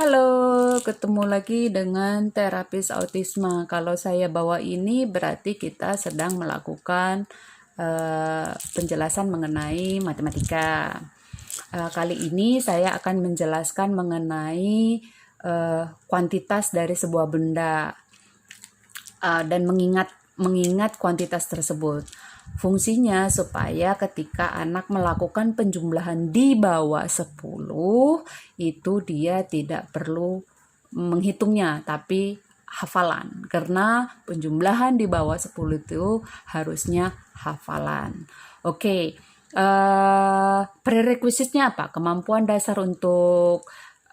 Halo, ketemu lagi dengan terapis autisme. Kalau saya bawa ini berarti kita sedang melakukan penjelasan mengenai matematika. Kali ini saya akan menjelaskan mengenai kuantitas dari sebuah benda dan mengingat kuantitas tersebut. Fungsinya supaya ketika anak melakukan penjumlahan di bawah 10 itu dia tidak perlu menghitungnya tapi hafalan, karena penjumlahan di bawah 10 itu harusnya hafalan. Oke, prerequisite-nya apa? Kemampuan dasar untuk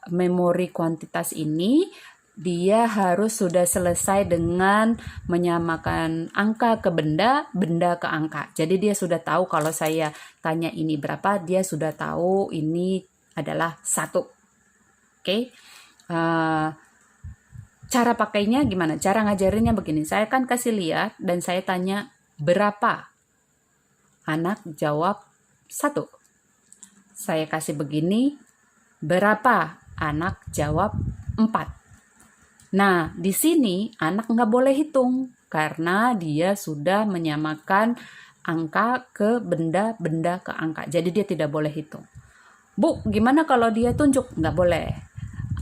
memori kuantitas ini dia harus sudah selesai dengan menyamakan angka ke benda, benda ke angka. Jadi dia sudah tahu kalau saya tanya ini berapa, dia sudah tahu ini adalah 1. Oke. Cara pakainya gimana? Cara ngajarinnya begini. Saya akan kasih lihat dan saya tanya berapa. Anak jawab 1. Saya kasih begini, berapa? Anak jawab 4. Nah, di sini anak nggak boleh hitung karena dia sudah menyamakan angka ke benda, benda ke angka. Jadi dia tidak boleh hitung. Bu, gimana kalau dia tunjuk? Nggak boleh.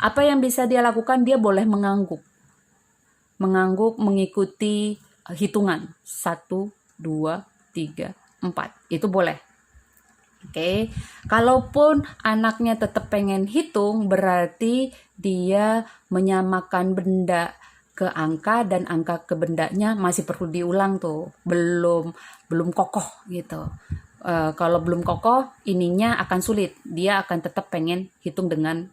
Apa yang bisa dia lakukan? Dia boleh mengangguk. Mengangguk mengikuti hitungan. 1, 2, 3, 4. Itu boleh. Oke, kalaupun anaknya tetap pengen hitung, berarti dia menyamakan benda ke angka dan angka ke bendanya masih perlu diulang tuh, belum kokoh gitu. Kalau belum kokoh, ininya akan sulit. Dia akan tetap pengen hitung dengan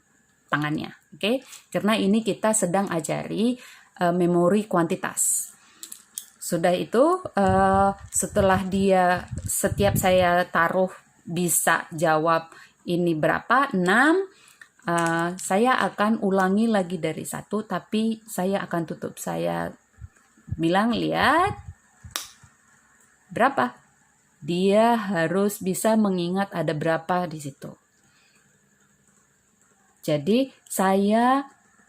tangannya, oke? Karena ini kita sedang ajari memori kuantitas. Sudah itu, setelah dia setiap saya taruh bisa jawab ini berapa, 6, saya akan ulangi lagi dari 1, tapi saya akan tutup. Saya bilang, lihat, berapa? Dia harus bisa mengingat ada berapa di situ. Jadi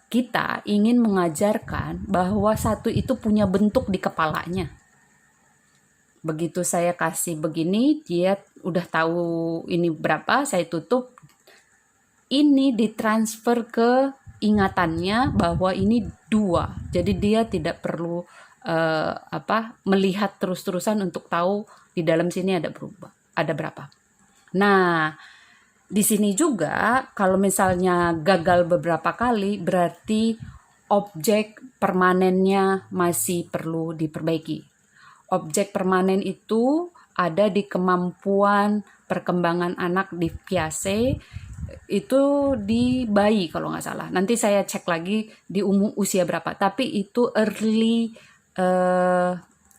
kita ingin mengajarkan bahwa 1 itu punya bentuk di kepalanya. Begitu saya kasih begini, dia udah tahu ini berapa, saya tutup. Ini ditransfer ke ingatannya bahwa ini 2. Jadi dia tidak perlu melihat terus-terusan untuk tahu di dalam sini ada berapa. Nah, di sini juga kalau misalnya gagal beberapa kali, berarti objek permanennya masih perlu diperbaiki. Objek permanen itu ada di kemampuan perkembangan anak di Piaget, itu di bayi kalau nggak salah. Nanti saya cek lagi di usia berapa. Tapi itu early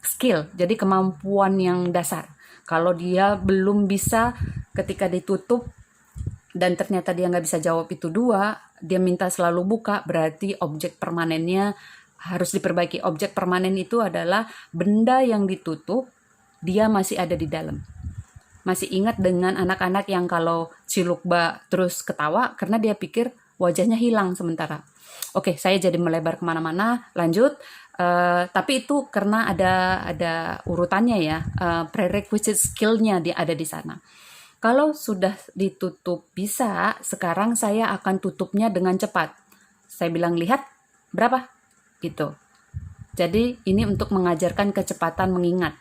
skill, jadi kemampuan yang dasar. Kalau dia belum bisa ketika ditutup dan ternyata dia nggak bisa jawab itu 2, dia minta selalu buka, berarti objek permanennya harus diperbaiki. Objek permanen itu adalah benda yang ditutup, dia masih ada di dalam. Masih ingat dengan anak-anak yang kalau cilukba terus ketawa karena dia pikir wajahnya hilang sementara. Oke, saya jadi melebar kemana-mana, lanjut. Tapi itu karena ada urutannya ya, prerequisite skill-nya dia ada di sana. Kalau sudah ditutup bisa, sekarang saya akan tutupnya dengan cepat. Saya bilang, lihat, berapa? Gitu. Jadi ini untuk mengajarkan kecepatan mengingat.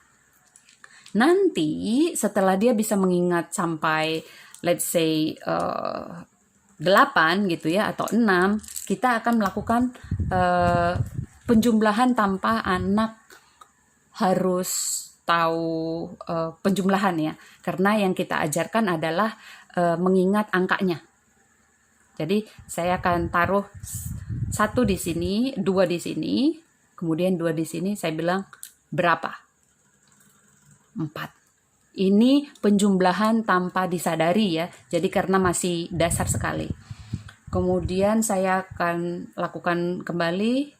Nanti setelah dia bisa mengingat sampai let's say 8 gitu ya, atau 6, kita akan melakukan penjumlahan tanpa anak harus tahu penjumlahan ya. Karena yang kita ajarkan adalah mengingat angkanya. Jadi saya akan taruh 1 di sini, 2 di sini, kemudian 2 di sini, saya bilang berapa? 4. Ini penjumlahan tanpa disadari ya, jadi karena masih dasar sekali. Kemudian saya akan lakukan kembali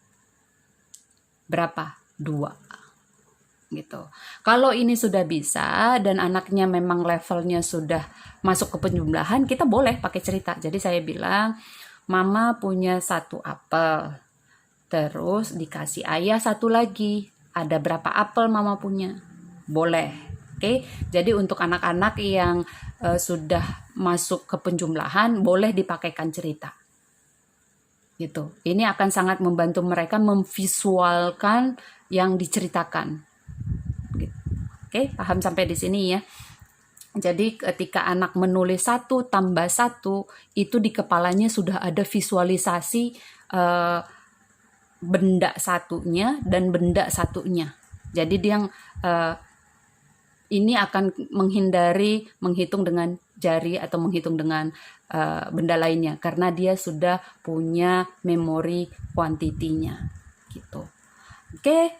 berapa? 2. Gitu. Kalau ini sudah bisa dan anaknya memang levelnya sudah masuk ke penjumlahan, kita boleh pakai cerita. Jadi saya bilang, mama punya 1 apel, terus dikasih ayah 1 lagi. Ada berapa apel mama punya? Boleh. Oke, jadi untuk anak-anak yang sudah masuk ke penjumlahan, boleh dipakaikan cerita. Gitu. Ini akan sangat membantu mereka memvisualkan yang diceritakan. Gitu. Oke, paham sampai di sini ya. Jadi ketika anak menulis 1 tambah 1, itu di kepalanya sudah ada visualisasi benda satunya dan benda satunya. Jadi dia ini akan menghindari menghitung dengan jari atau menghitung dengan benda lainnya, karena dia sudah punya memori kuantitinya gitu. Oke.